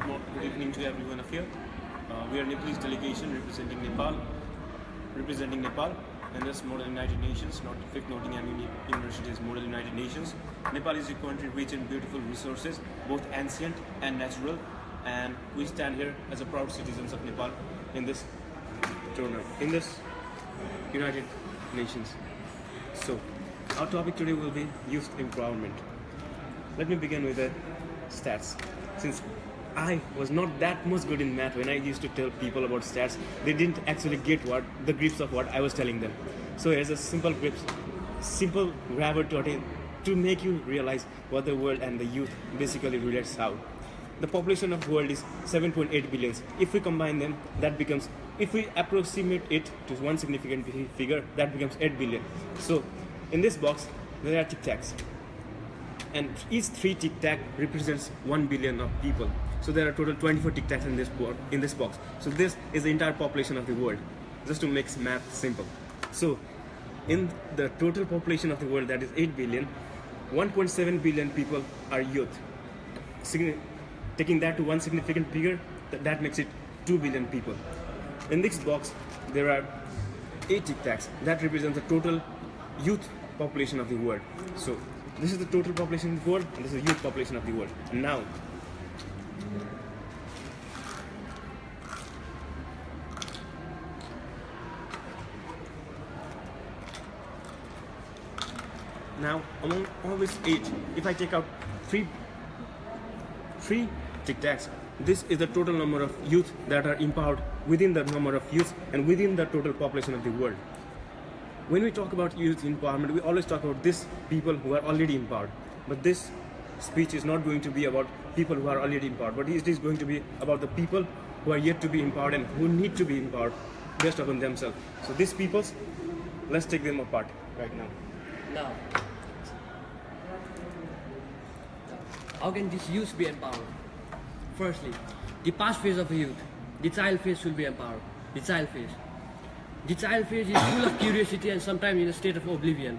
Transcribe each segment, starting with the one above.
Good evening to everyone of here. We are Nepalese delegation representing Nepal, and this Model United Nations, not fifth Nottingham University's Model United Nations. Nepal is a country rich in beautiful resources, both ancient and natural, and we stand here as a proud citizens of Nepal in this United Nations. So, our topic today will be youth empowerment. Let me begin with the stats. Since I was not that much good in math when I used to tell people about stats, they didn't actually get the grips of what I was telling them. So here's a simple grabber to make you realize what the world and the youth basically relates how. The population of the world is 7.8 billion. If we combine them, if we approximate it to one significant figure, that becomes 8 billion. So in this box, there are tic-tacs. And each 3 tic-tac represents 1 billion of people. So there are total 24 tic-tacs in this box. So this is the entire population of the world, just to make math simple. So in the total population of the world, that is 8 billion, 1.7 billion people are youth. Taking that to one significant figure, that makes it 2 billion people. In this box, there are 8 tic-tacs. That represents the total youth population of the world. So this is the total population of the world, and this is the youth population of the world. Now, among all these 8, if I take out three tic-tacs, this is the total number of youth that are empowered within the number of youth and within the total population of the world. When we talk about youth empowerment, we always talk about these people who are already empowered. But this speech is not going to be about people who are already empowered, but it is going to be about the people who are yet to be empowered and who need to be empowered based upon themselves. So these peoples, let's take them apart right now. Now, how can this youth be empowered? Firstly, the past phase of a youth, the child phase should be empowered. The child phase. The child phase is full of curiosity and sometimes in a state of oblivion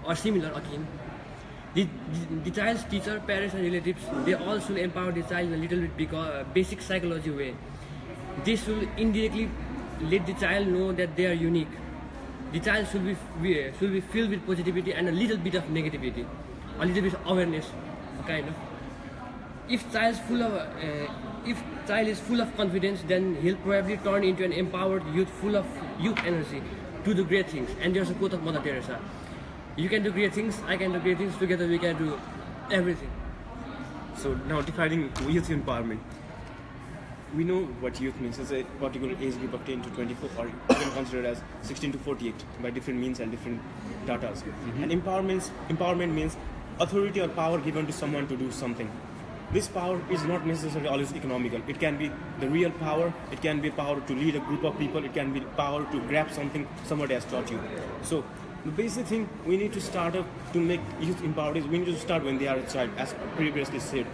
or similar akin. The child's teacher, parents and relatives, they all should empower the child in a little bit basic psychology way. This will indirectly let the child know that they are unique. The child should be filled with positivity and a little bit of negativity, a little bit of awareness, kind of. If child is full of confidence, then he'll probably turn into an empowered youth full of youth energy to do great things. And there's a quote of Mother Teresa: "You can do great things, I can do great things, together we can do everything." So now defining youth empowerment. We know what youth means. It's a particular age group of 10 to 24, or even considered as 16 to 48 by different means and different datas. And empowerment means authority or power given to someone to do something. This power is not necessarily always economical. It can be the real power, it can be power to lead a group of people, it can be power to grab something somebody has taught you. So the basic thing we need to start up to make youth empowered is we need to start when they are a child, as previously said.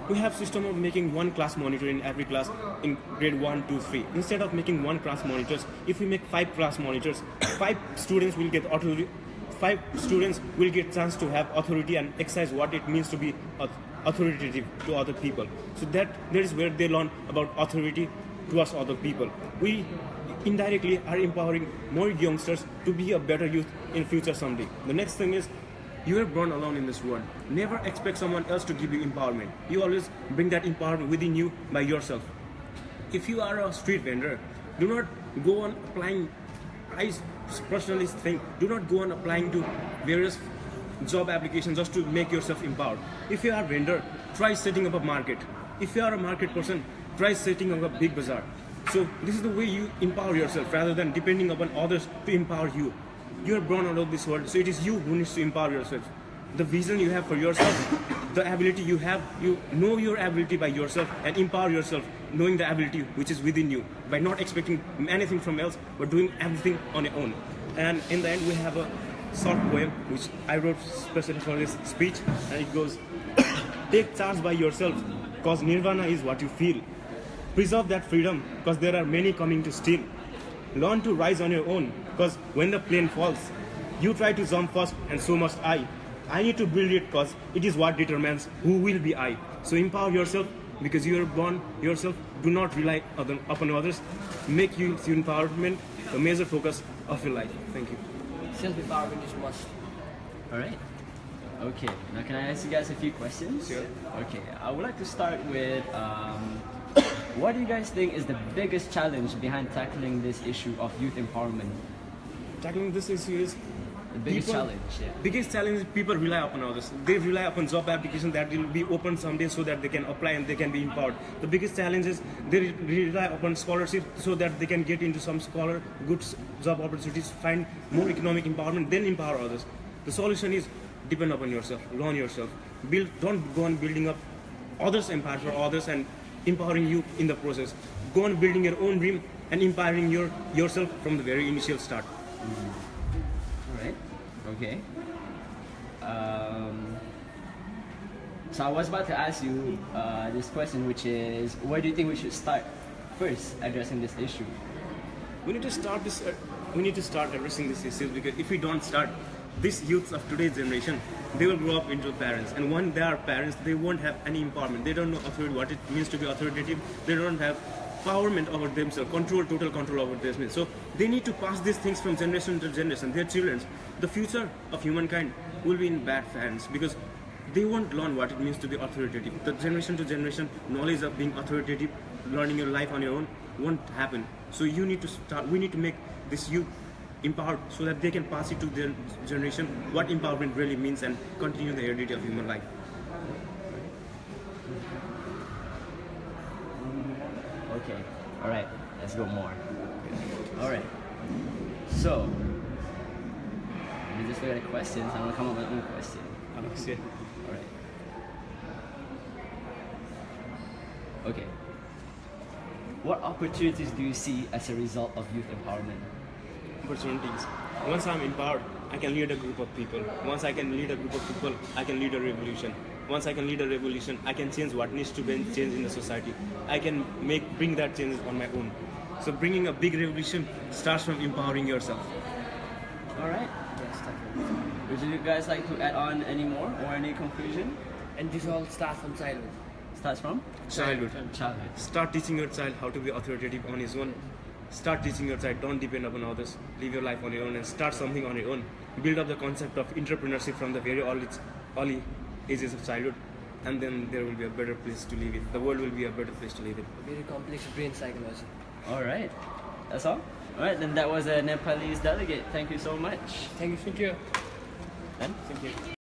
We have system of making one class monitor in every class in grade 1, 2, 3. Instead of making one class monitors, if we make 5 class monitors, 5 students will get authority. 5 students will get chance to have authority and exercise what it means to be authoritative to other people. So that is where they learn about authority towards other people. We indirectly are empowering more youngsters to be a better youth in future someday. The next thing is, you are born alone in this world. Never expect someone else to give you empowerment. You always bring that empowerment within you by yourself. If you are a street vendor, do not go on applying. I personally think, do not go on applying to various job applications just to make yourself empowered. If you are a vendor, try setting up a market. If you are a market person, try setting up a big bazaar. So this is the way you empower yourself rather than depending upon others to empower you. You are born out of this world, so it is you who needs to empower yourself. The vision you have for yourself, the ability you have, you know your ability by yourself and empower yourself knowing the ability which is within you by not expecting anything from else but doing everything on your own. And in the end, we have a short poem which I wrote specially for this speech, and it goes: "Take charge by yourself, cause nirvana is what you feel. Preserve that freedom, cause there are many coming to steal. Learn to rise on your own, cause when the plane falls, you try to jump first and so must I. I need to build it cause it is what determines who will be I. So empower yourself because you are born yourself. Do not rely upon others. Make youth empowerment the major focus of your life. Thank you. Self-empowerment is must. All right. Okay. Now, can I ask you guys a few questions? Sure. Okay. I would like to start with what do you guys think is the biggest challenge behind tackling this issue of youth empowerment? Tackling this issue is The biggest challenge, yeah. Biggest challenge is people rely upon others. They rely upon job application that will be open someday so that they can apply and they can be empowered. The biggest challenge is they rely upon scholarship so that they can get into some good job opportunities, find more economic empowerment, then empower others. The solution is depend upon yourself, learn yourself. Don't go on building up others' empire for others and empowering you in the process. Go on building your own dream and empowering yourself from the very initial start. Right. Okay. So I was about to ask you this question, which is, where do you think we should start first addressing this issue? We need to start this. We need to start addressing this issue because if we don't start, these youths of today's generation, they will grow up into parents, and when they are parents, they won't have any empowerment. They don't know what it means to be authoritative. They don't have empowerment over themselves, total control over themselves. So they need to pass these things from generation to generation. Their children, the future of humankind will be in bad hands because they won't learn what it means to be authoritative. The generation to generation knowledge of being authoritative, learning your life on your own won't happen. So you need to start. We need to make this youth empowered so that they can pass it to their generation what empowerment really means and continue the heredity of human life. Okay. All right. Let's go more. All right. So, let me just look at the questions. I'm gonna come up with one question. Yeah. All right. Okay. What opportunities do you see as a result of youth empowerment? Opportunities. Once I'm empowered, I can lead a group of people. Once I can lead a group of people, I can lead a revolution. Once I can lead a revolution, I can change what needs to be changed in the society. I can bring that change on my own. So bringing a big revolution starts from empowering yourself. All right. Yes, definitely. Would you guys like to add on any more or any conclusion? And this all starts from childhood. Starts from Childhood. childhood. Start teaching your child how to be authoritative on his own. Start teaching your child, don't depend upon others. Live your life on your own and start something on your own. Build up the concept of entrepreneurship from the very early ages of childhood, and then there will be a better place to live in. The world will be a better place to live in. Very complex brain psychology. All right. That's all? All right, then that was a Nepalese delegate. Thank you so much. Thank you. Then? Thank you.